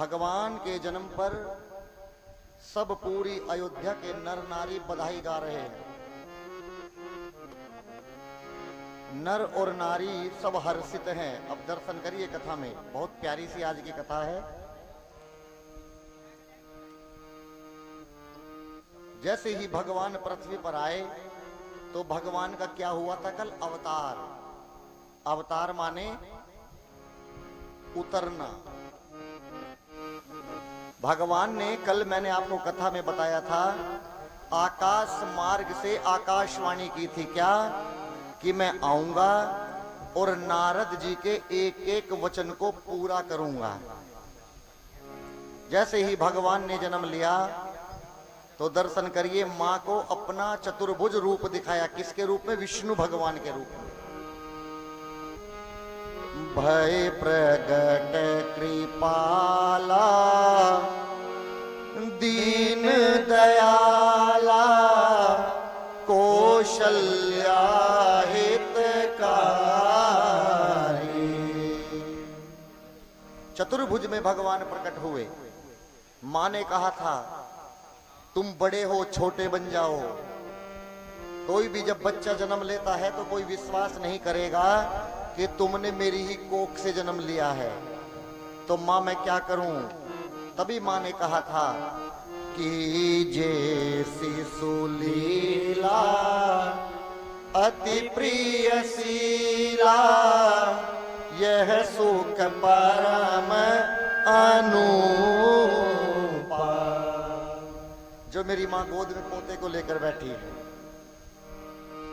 भगवान के जन्म पर सब पूरी अयोध्या के नर नारी बधाई गा रहे हैं। नर और नारी सब हर्षित हैं। अब दर्शन करिए कथा में, बहुत प्यारी सी आज की कथा है। जैसे ही भगवान पृथ्वी पर आए तो भगवान का क्या हुआ था कल? अवतार। अवतार माने उतरना। भगवान ने कल, मैंने आपको कथा में बताया था, आकाश मार्ग से आकाशवाणी की थी क्या कि मैं आऊंगा और नारद जी के एक एक वचन को पूरा करूंगा। जैसे ही भगवान ने जन्म लिया तो दर्शन करिए, मां को अपना चतुर्भुज रूप दिखाया। किसके रूप में? विष्णु भगवान के रूप में। भय प्रगट कृपाला दीन दयाला कौशल्या हितकारी। चतुर्भुज में भगवान प्रकट हुए। मां ने कहा था तुम बड़े हो, छोटे बन जाओ। कोई भी जब बच्चा जन्म लेता है तो कोई विश्वास नहीं करेगा कि तुमने मेरी ही कोख से जन्म लिया है, तो मां मैं क्या करूं? तभी मां ने कहा था कि जैसी सुलीला अति प्रिय शीला यह सुख परम अनुपा। जो मेरी मां गोद में पोते को लेकर बैठी है,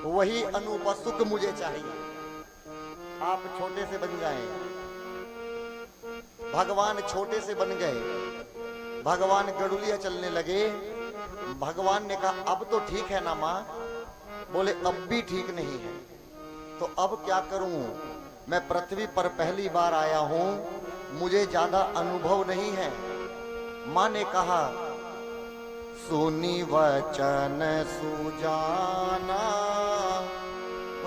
वही अनुपा सुख मुझे चाहिए। आप छोटे से बन जाएं। भगवान छोटे से बन गए। भगवान गड़ुलिया चलने लगे। भगवान ने कहा अब तो ठीक है ना मां? बोले अब भी ठीक नहीं है। तो अब क्या करूं? मैं पृथ्वी पर पहली बार आया हूं, मुझे ज्यादा अनुभव नहीं है। मां ने कहा सुनी वचन सुजाना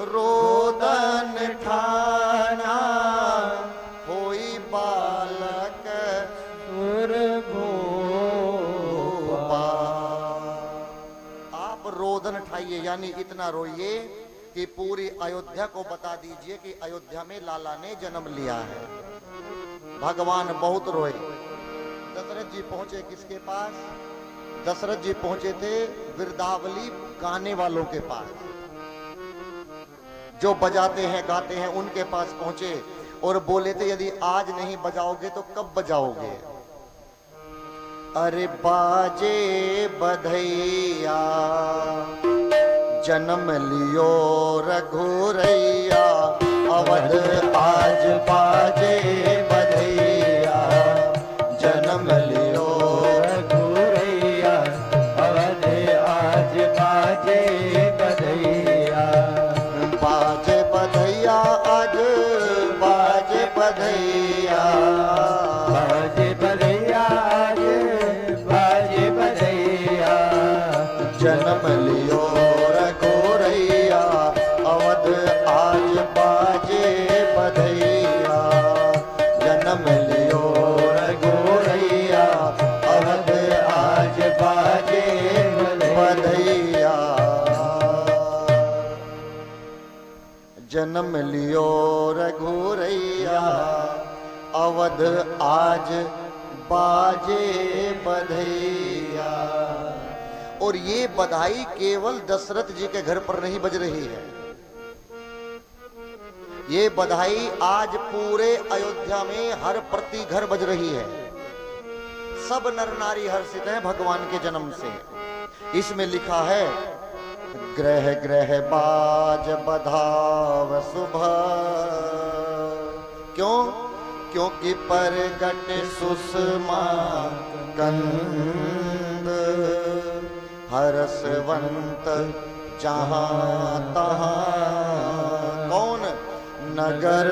रोदन ठाना होई बालक सुरभोपा। आप रोदन ठाइए, यानी इतना रोइए कि पूरी अयोध्या को बता दीजिए कि अयोध्या में लाला ने जन्म लिया है। भगवान बहुत रोए। दशरथ जी पहुंचे किसके पास? दशरथ जी पहुंचे थे विरदावली गाने वालों के पास, जो बजाते हैं गाते हैं, उनके पास पहुंचे और बोले थे यदि आज नहीं बजाओगे तो कब बजाओगे? अरे बाजे बधैया जन्म लियो रघुरैया, अवध आज बाजे बधैया जन्म लियो रघुरैया, अवध आज बाजे बधैया। बाजे बधैया आज बाजे बधैया, बाजे बधैया आज बाजे बधैया जन्म लियो रघुरैया, अवध आज बाजे बधैया जन्म लियो रघुरैया, अवध आज बाजे बधैया जन्म लियो रघुरैया, अवध आज बाजे बधैया। और ये बधाई केवल दशरथ जी के घर पर नहीं बज रही है, ये बधाई आज पूरे अयोध्या में हर प्रति घर बज रही है। सब नर नारी हर्षित हैं भगवान के जन्म से। इसमें लिखा है ग्रह ग्रह बाज बधाव सुबह। क्यों? क्योंकि परगट सुषमा कंद हरसवंत जहां तहां। कौन? नगर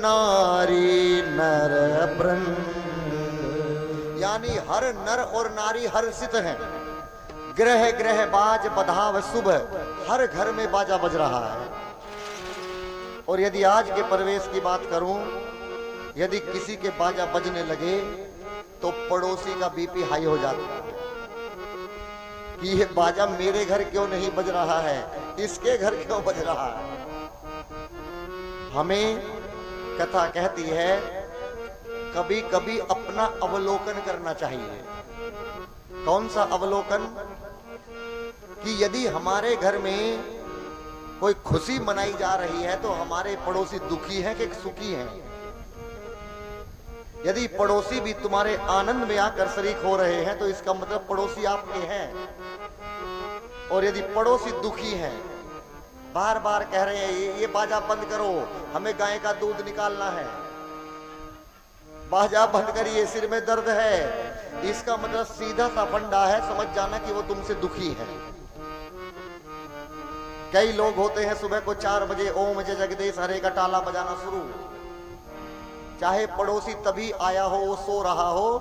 नारी नर वृंद, यानी हर नर और नारी हर्षित हैं। ग्रह ग्रह बाज बधाव सुबह, हर घर में बाजा बज रहा है। और यदि आज के प्रवेश की बात करूं यदि किसी के बाजा बजने लगे तो पड़ोसी का बीपी हाई हो जाता है कि ये बाजा मेरे घर क्यों नहीं बज रहा है, इसके घर क्यों बज रहा है। हमें कथा कहती है कभी कभी अपना अवलोकन करना चाहिए। कौन सा अवलोकन? कि यदि हमारे घर में कोई खुशी मनाई जा रही है तो हमारे पड़ोसी दुखी हैं कि सुखी हैं। यदि पड़ोसी भी तुम्हारे आनंद में आकर शरीक हो रहे हैं तो इसका मतलब पड़ोसी आपके हैं। और यदि पड़ोसी दुखी हैं, बार बार कह रहे हैं ये बाजा बंद करो, हमें गाय का दूध निकालना है, बाजा बंद करिए, सिर में दर्द है, इसका मतलब सीधा सा फंडा है, समझ जाना कि वो तुमसे दुखी है। कई लोग होते हैं सुबह को 4 बजे ओम जय जगदीश हरे का टाला बजाना शुरू, चाहे पड़ोसी तभी आया हो, वो सो रहा हो,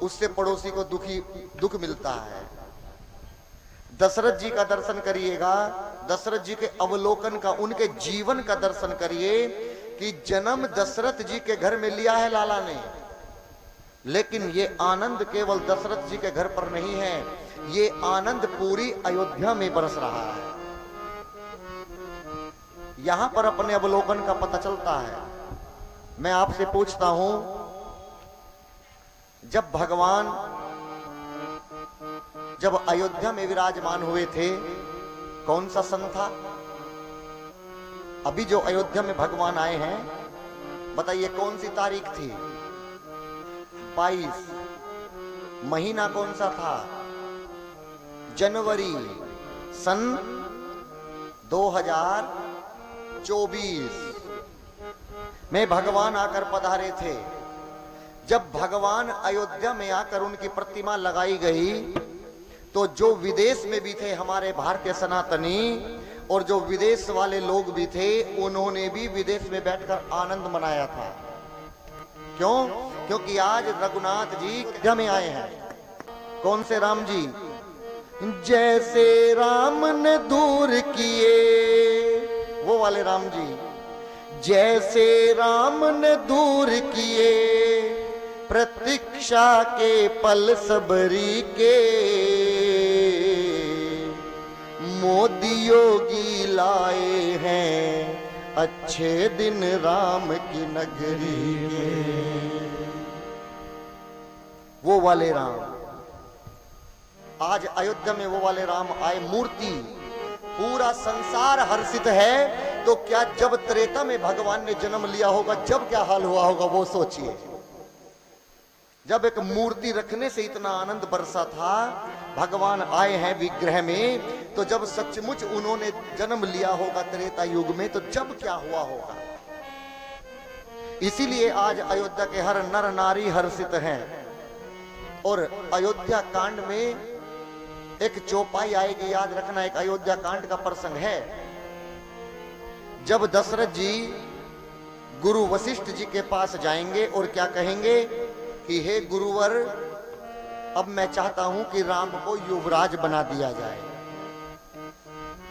उससे पड़ोसी को दुख मिलता है। दशरथ जी का दर्शन करिएगा, दशरथ जी के अवलोकन का, उनके जीवन का दर्शन करिए कि जन्म दशरथ जी के घर में लिया है लाला ने, लेकिन ये आनंद केवल दशरथ जी के घर पर नहीं है, ये आनंद पूरी अयोध्या में बरस रहा है। यहां पर अपने अवलोकन का पता चलता है। मैं आपसे पूछता हूं, जब अयोध्या में विराजमान हुए थे, कौन सा सन था? अभी जो अयोध्या में भगवान आए हैं, बताइए कौन सी तारीख थी? 22। महीना कौन सा था? जनवरी, सन 2024 में भगवान आकर पधारे थे। जब भगवान अयोध्या में आकर उनकी प्रतिमा लगाई गई तो जो विदेश में भी थे हमारे भारतीय सनातनी और जो विदेश वाले लोग भी थे, उन्होंने भी विदेश में बैठकर आनंद मनाया था। क्यों? क्योंकि आज रघुनाथ जी अयोध्या में आए हैं। कौन से राम जी? जैसे राम ने दूर किए, वो वाले राम जी। जैसे राम ने दूर किए प्रतीक्षा के पल सबरी के, मोदी योगी लाए हैं अच्छे दिन राम की नगरी में। वो वाले राम, आज अयोध्या में वो वाले राम आए, मूर्ति, पूरा संसार हर्षित है। तो क्या जब त्रेता में भगवान ने जन्म लिया होगा, जब क्या हाल हुआ होगा वो सोचिए। जब एक मूर्ति रखने से इतना आनंद बरसा था, भगवान आए हैं विग्रह में, तो जब सचमुच उन्होंने जन्म लिया होगा त्रेता युग में, तो जब क्या हुआ होगा। इसीलिए आज अयोध्या के हर नर नारी हर्षित हैं। और अयोध्या कांड में एक चौपाई आएगी, याद रखना, एक अयोध्या कांड का प्रसंग है। जब दशरथ जी गुरु वशिष्ठ जी के पास जाएंगे और क्या कहेंगे कि हे गुरुवर, अब मैं चाहता हूं कि राम को युवराज बना दिया जाए।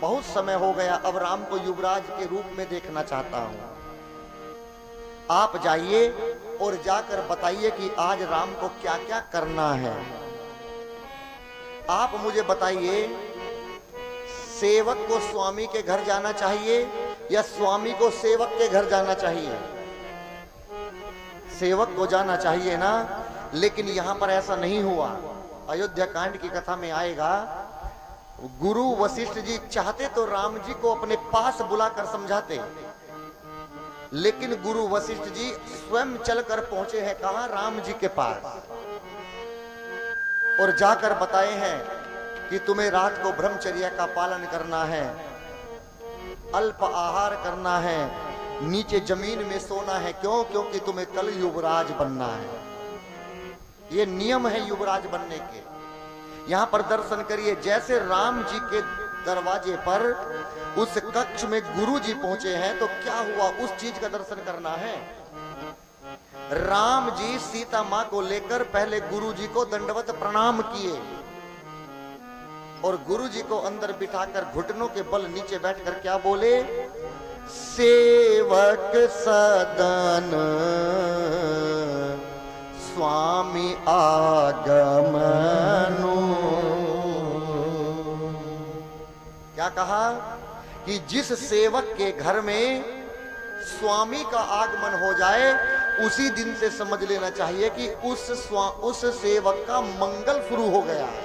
बहुत समय हो गया, अब राम को युवराज के रूप में देखना चाहता हूं। आप जाइए और जाकर बताइए कि आज राम को क्या क्या करना है। आप मुझे बताइए, सेवक को स्वामी के घर जाना चाहिए या स्वामी को सेवक के घर जाना चाहिए? सेवक को जाना चाहिए ना। लेकिन यहां पर ऐसा नहीं हुआ। अयोध्या कांड की कथा में आएगा, गुरु वशिष्ठ जी चाहते तो राम जी को अपने पास बुलाकर समझाते, लेकिन गुरु वशिष्ठ जी स्वयं चलकर पहुंचे हैं कहां? राम जी के पास, और जाकर बताए हैं कि तुम्हें रात को ब्रह्मचर्य का पालन करना है, अल्प आहार करना है, नीचे जमीन में सोना है। क्यों? क्योंकि तुम्हें कल युवराज बनना है। ये नियम है युवराज बनने के। यहां पर दर्शन करिए, जैसे राम जी के दरवाजे पर उस कक्ष में गुरु जी पहुंचे हैं, तो क्या हुआ उस चीज का दर्शन करना है। राम जी सीता मां को लेकर पहले गुरु जी को दंडवत प्रणाम किए और गुरु जी को अंदर बिठाकर घुटनों के बल नीचे बैठकर क्या बोले? सेवक सदन स्वामी आगमनु। क्या कहा कि जिस सेवक के घर में स्वामी का आगमन हो जाए उसी दिन से समझ लेना चाहिए कि उस सेवक का मंगल शुरू हो गया है।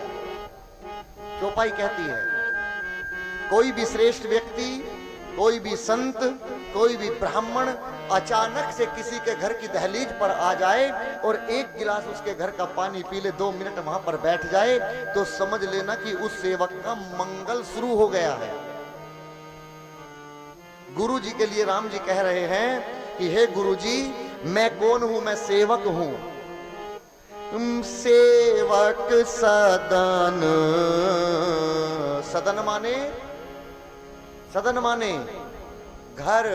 चौपाई कहती है कोई भी श्रेष्ठ व्यक्ति, कोई भी संत, कोई भी ब्राह्मण अचानक से किसी के घर की दहलीज पर आ जाए और एक गिलास उसके घर का पानी पी ले, 2 मिनट वहां पर बैठ जाए, तो समझ लेना कि उस सेवक का मंगल शुरू हो गया है। गुरु जी के लिए राम जी कह रहे हैं कि हे गुरु जी, मैं कौन हूं? मैं सेवक हूं। सेवक सदन, सदन माने, सदन माने घर,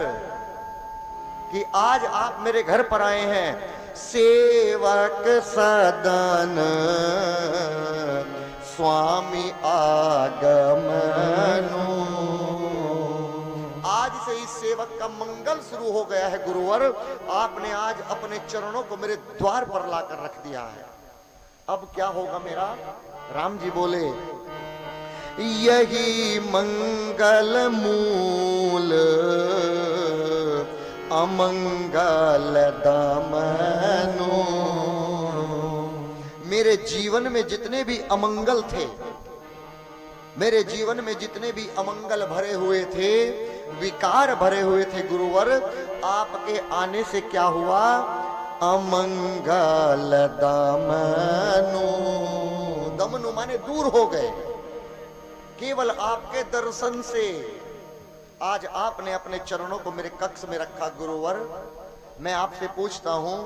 कि आज आप मेरे घर पर आए हैं। सेवक सदन स्वामी आगमनु। आज से इस सेवक का मंगल शुरू हो गया है गुरुवर। आपने आज अपने चरणों को मेरे द्वार पर लाकर रख दिया है। अब क्या होगा मेरा? राम जी बोले यही मंगल मूल अमंगल दमनु। मेरे जीवन में जितने भी अमंगल थे, मेरे जीवन में जितने भी अमंगल भरे हुए थे, विकार भरे हुए थे गुरुवर, आपके आने से क्या हुआ? अमंगल दमनु। दमनु माने दूर हो गए। केवल आपके दर्शन से आज आपने अपने चरणों को मेरे कक्ष में रखा गुरुवर। मैं आपसे पूछता हूं,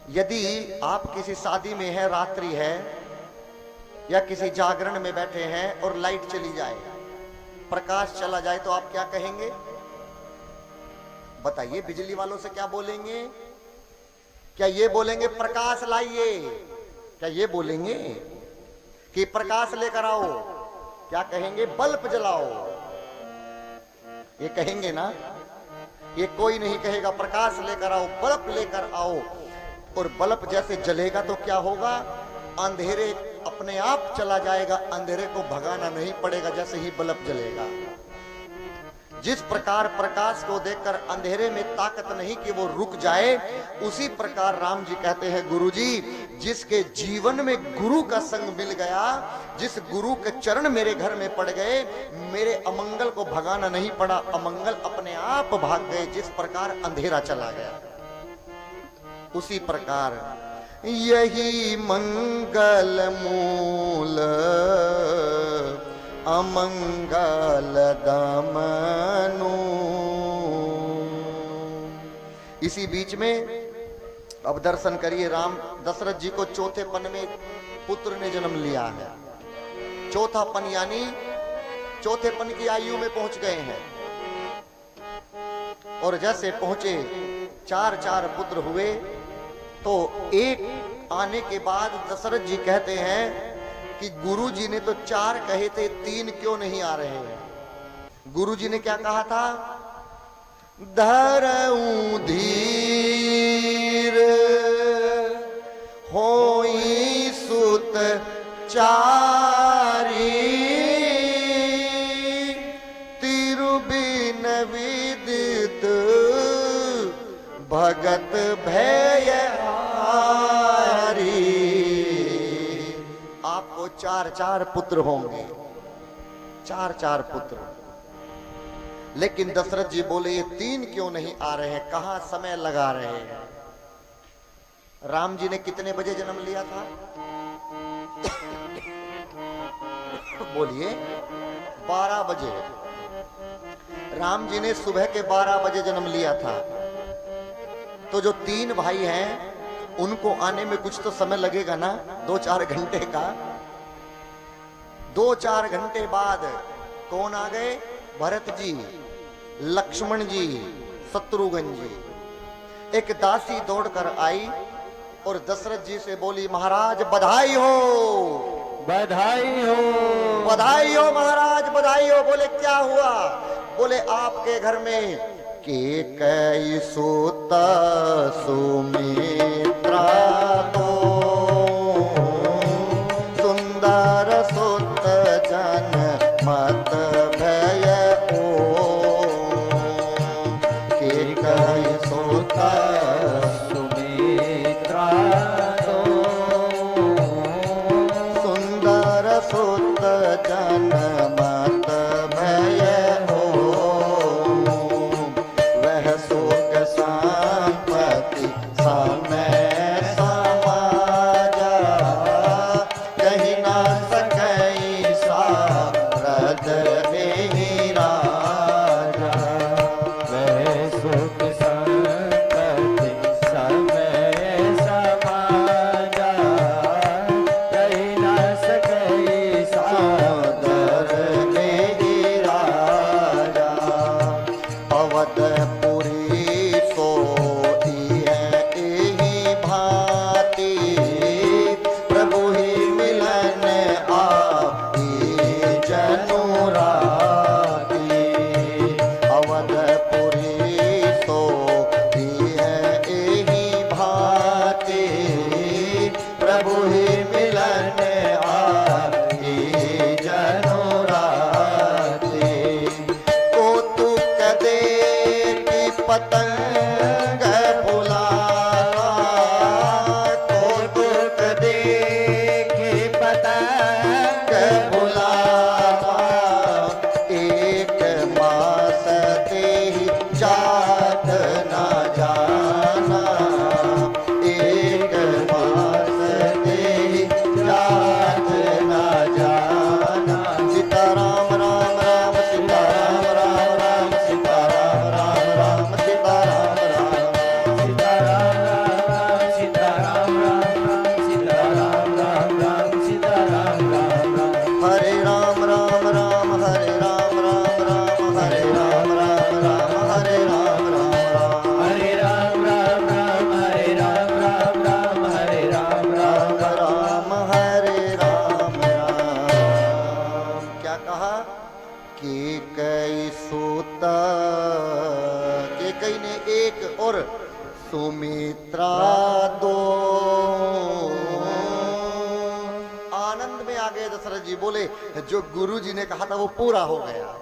यदि आप किसी शादी में हैं, रात्रि है, या किसी जागरण में बैठे हैं और लाइट चली जाए, प्रकाश चला जाए, तो आप क्या कहेंगे? बताइए, बिजली वालों से क्या बोलेंगे? क्या ये बोलेंगे प्रकाश लाइए? क्या ये बोलेंगे कि प्रकाश लेकर आओ? क्या कहेंगे? बल्ब जलाओ। ये कहेंगे ना? ये कोई नहीं कहेगा प्रकाश लेकर आओ, बल्ब लेकर आओ। और बल्ब जैसे जलेगा तो क्या होगा? अंधेरे अपने आप चला जाएगा, अंधेरे को भगाना नहीं पड़ेगा जैसे ही बल्ब जलेगा। जिस प्रकार प्रकाश को देखकर अंधेरे में ताकत नहीं कि वो रुक जाए, उसी प्रकार राम जी कहते हैं गुरुजी, जिसके जीवन में गुरु का संग मिल गया, जिस गुरु के चरण मेरे घर में पड़ गए, मेरे अमंगल को भगाना नहीं पड़ा, अमंगल अपने आप भाग गए। जिस प्रकार अंधेरा चला गया, उसी प्रकार यही मंगल मूल अमंगल दमनु। इसी बीच में अब दर्शन करिए, राम दशरथ जी को चौथे पन में पुत्र ने जन्म लिया है। चौथा पन यानी चौथे पन की आयु में पहुंच गए हैं। और जैसे पहुंचे, 4 पुत्र हुए। तो एक आने के बाद दशरथ जी कहते हैं कि गुरु जी ने तो 4 कहे थे, 3 क्यों नहीं आ रहे हैं? गुरु जी ने क्या कहा था? धरऊं धीर होई सुत चारी, तिरुबिन विदित भगत भय हारी। आपको 4 पुत्र होंगे, 4 पुत्र। लेकिन दशरथ जी बोले ये 3 क्यों नहीं आ रहे हैं? कहां समय लगा रहे हैं? राम जी ने कितने बजे जन्म लिया था? बोलिए, 12 बजे। राम जी ने सुबह के 12 बजे जन्म लिया था। तो जो 3 भाई हैं, उनको आने में कुछ तो समय लगेगा ना, 2-4 घंटे का। 2-4 घंटे बाद कौन आ गए? भरत जी, लक्ष्मण जी, शत्रुघ्न जी। एक दासी दौड़कर आई और दशरथ जी से बोली, महाराज बधाई हो, बधाई हो, बधाई हो महाराज, बधाई हो। बोले क्या हुआ? बोले आपके घर में के कई सुता सुमित्रा तो सुंदर सुत जन मत भय ओ के कई सुता सुमित्रा तो सुंदर सुत जन मत भय हो वह सुख संपत्ति समय समाजा कहीं ना सकई सारद एहि राजा वह सुख संपत्ति समय समाजा कहीं न सकई सादर एहि राजा अवधपुरी सोई है एहि भांति प्रभु ही मिलन आई जनु राती अवधपुरी सोई है एहि भांति प्रभु ही मिलन आई जनु राती कौतुक देखी पतंग फुलाता कौतुक देखी पतंग फुलाता एक मास तेहि जात ना जाना एक मास तेहि जात ना जाना सीताराम राम राम सीताराम राम राम सीताराम राम राम सीताराम राम सीताराम राम सीताराम राम राम सीताराम राम राम हरे राम राम राम हरे राम राम राम हरे राम राम राम हरे राम राम राम हरे राम राम राम हरे राम राम राम हरे राम राम राम राम हरे राम राम क्या कहा कि कई सूता के कई ने एक और सुमित्रा दो आनंद में आ गए दशरथ जी बोले जो गुरु जी ने कहा था वो पूरा हो गया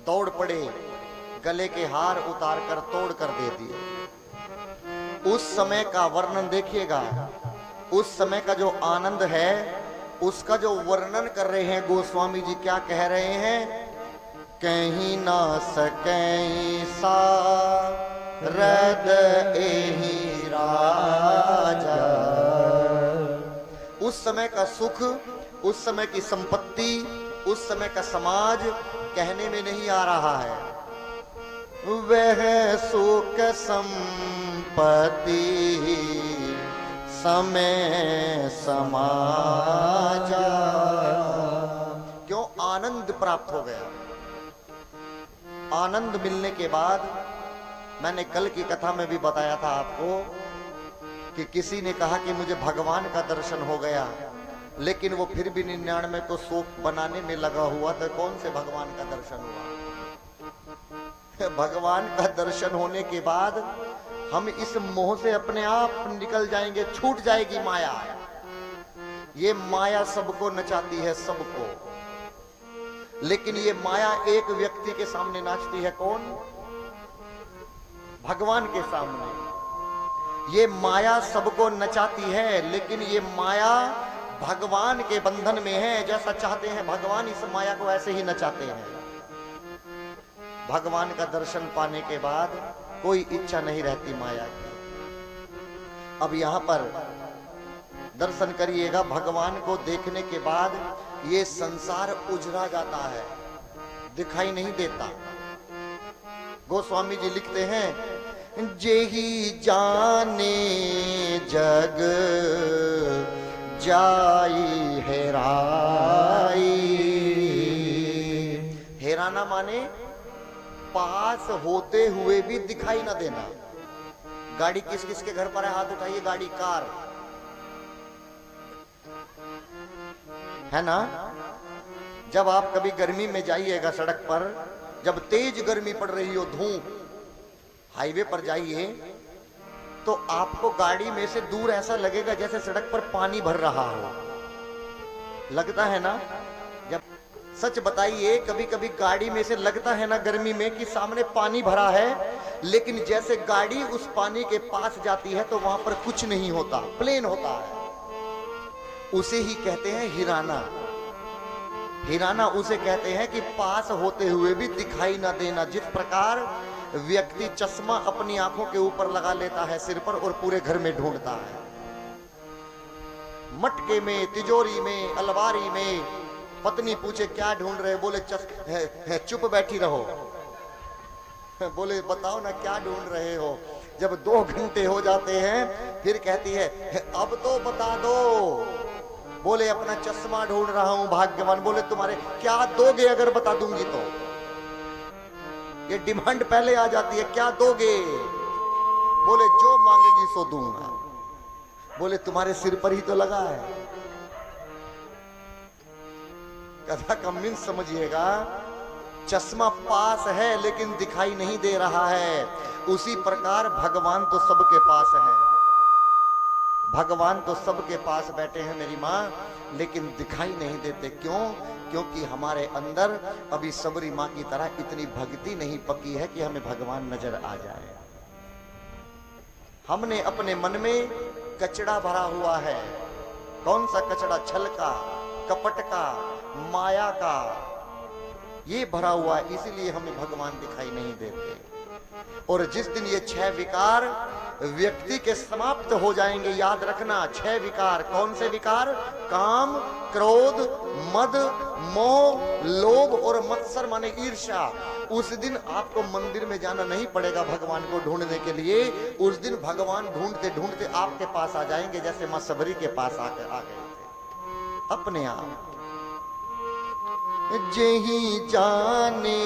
दौड़ पड़े गले के हार उतार कर तोड़ कर दे दिए उस समय का वर्णन देखिएगा उस समय का जो आनंद है उसका जो वर्णन कर रहे हैं गोस्वामी जी क्या कह रहे हैं कहीं ना सकें सा रद एहि राजा उस समय का सुख उस समय की संपत्ति उस समय का समाज कहने में नहीं आ रहा है वह सुख संपत्ति समय समाजा क्यों आनंद प्राप्त हो गया आनंद मिलने के बाद मैंने कल की कथा में भी बताया था आपको कि किसी ने कहा कि मुझे भगवान का दर्शन हो गया लेकिन वो फिर भी 99 को सोप बनाने में लगा हुआ तो कौन से भगवान का दर्शन हुआ भगवान का दर्शन होने के बाद हम इस मोह से अपने आप निकल जाएंगे छूट जाएगी माया ये माया सबको नचाती है सबको लेकिन ये माया एक व्यक्ति के सामने नाचती है कौन भगवान के सामने ये माया सबको नचाती है लेकिन ये माया भगवान के बंधन में है जैसा चाहते हैं भगवान इस माया को ऐसे ही नचाते हैं भगवान का दर्शन पाने के बाद कोई इच्छा नहीं रहती माया की अब यहां पर दर्शन करिएगा भगवान को देखने के बाद ये संसार उजड़ा जाता है दिखाई नहीं देता गोस्वामी जी लिखते हैं जेही जाने जग जाई हेराई हेराना माने पास होते हुए भी दिखाई ना देना गाड़ी किस किस के घर पर है हाथ उठाइए गाड़ी कार है ना जब आप कभी गर्मी में जाइएगा सड़क पर जब तेज गर्मी पड़ रही हो, धूप, हाईवे पर जाइए तो आपको गाड़ी में से दूर ऐसा लगेगा जैसे सड़क पर पानी भर रहा हो, लगता है ना? जब सच बताइए, कभी कभी गाड़ी में से लगता है ना गर्मी में कि सामने पानी भरा है, लेकिन जैसे गाड़ी उस पानी के पास जाती है तो वहां पर कुछ नहीं होता, प्लेन होता है। उसे ही कहते हैं हिराना। हिराना उसे कहते हैं कि पास होते हुए भी दिखाई ना देना। जिस प्रकार व्यक्ति चश्मा अपनी आंखों के ऊपर लगा लेता है सिर पर और पूरे घर में ढूंढता है, मटके में, तिजोरी में, अलमारी में, पत्नी पूछे क्या ढूंढ रहे, बोले चुप बैठी रहो। बोले बताओ ना क्या ढूंढ रहे हो। जब 2 घंटे हो जाते हैं फिर कहती है अब तो बता दो। बोले अपना चश्मा ढूंढ रहा हूं भाग्यवान। बोले तुम्हारे क्या दोगे अगर बता दूंगी तो? ये डिमांड पहले आ जाती है, क्या दोगे? बोले जो मांगेगी सो दूंगा। बोले तुम्हारे सिर पर ही तो लगा है। कथा का मीन्स समझिएगा, चश्मा पास है लेकिन दिखाई नहीं दे रहा है। उसी प्रकार भगवान तो सबके पास है, भगवान तो सबके पास बैठे हैं मेरी माँ, लेकिन दिखाई नहीं देते। क्यों? क्योंकि हमारे अंदर अभी सबरी माँ की तरह इतनी भक्ति नहीं पकी है कि हमें भगवान नजर आ जाए। हमने अपने मन में कचड़ा भरा हुआ है। कौन सा कचड़ा? छल का, कपट का, माया का, ये भरा हुआ है, इसीलिए हमें भगवान दिखाई नहीं देते। और जिस दिन ये 6 विकार व्यक्ति के समाप्त हो जाएंगे, याद रखना 6 विकार। कौन से विकार? काम, क्रोध, मद, मोह, लोभ और मत्सर माने ईर्ष्या। उस दिन आपको मंदिर में जाना नहीं पड़ेगा भगवान को ढूंढने के लिए। उस दिन भगवान ढूंढते ढूंढते आपके पास आ जाएंगे, जैसे मां सबरी के पास आ गए थे अपने आप। जेहि जाने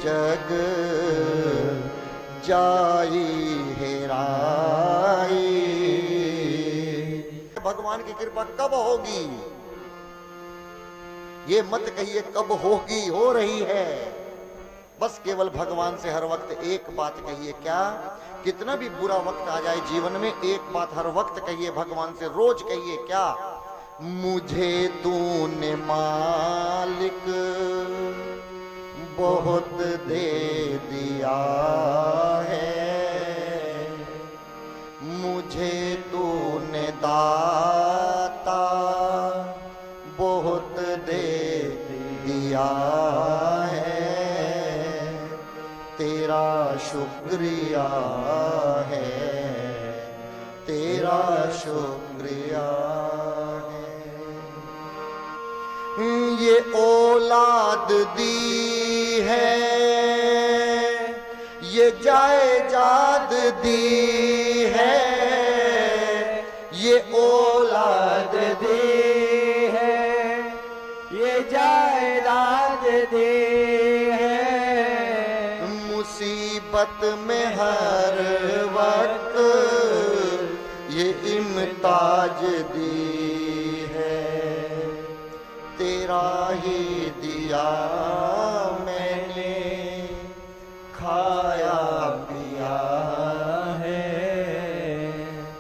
जग जाई हेराई। भगवान की कृपा कब होगी? ये मत कहिए कब होगी, हो रही है। बस केवल भगवान से हर वक्त एक बात कहिए। क्या? कितना भी बुरा वक्त आ जाए जीवन में, एक बात हर वक्त कहिए भगवान से, रोज कहिए। क्या? मुझे तूने मालिक बहुत दे दिया है, मुझे तूने दाता बहुत दे दिया है, तेरा शुक्रिया है, तेरा शुक्रिया। ये औलाद दी है, ये जायदाद दी है, ये औलाद दी है, ये जायदाद दी है। मुसीबत में हर वक्त ये इम्ताज दी है, तेरा ही दिया मैंने खाया पिया है,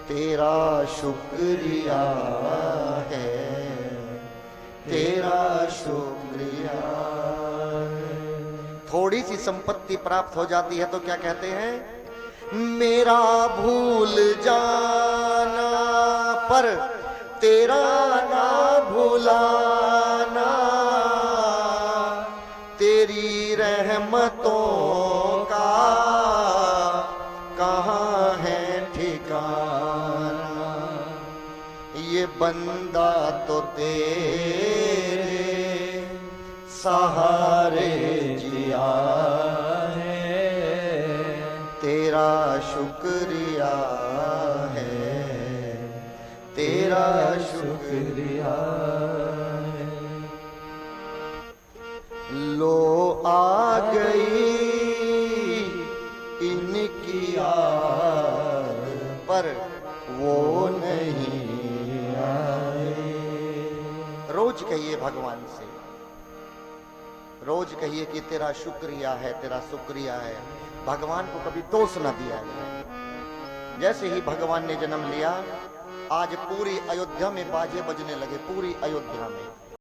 तेरा शुक्रिया है, तेरा शुक्रिया है। थोड़ी सी संपत्ति प्राप्त हो जाती है तो क्या कहते हैं? मेरा भूल जाना पर तेरा ना भुलाना, तेरी रहमतों का कहाँ है ठिकाना। ये बंदा तो तेरे सहारे जिया है, तेरा शुक्रिया है, तेरा शुक्रिया है। लो आ गई इनकी याद पर वो नहीं आए। रोज कहिए भगवान से, रोज कहिए कि तेरा शुक्रिया है, तेरा शुक्रिया है। भगवान को कभी दोष न दिया जाए। जैसे ही भगवान ने जन्म लिया, आज पूरी अयोध्या में बाजे बजने लगे, पूरी अयोध्या में।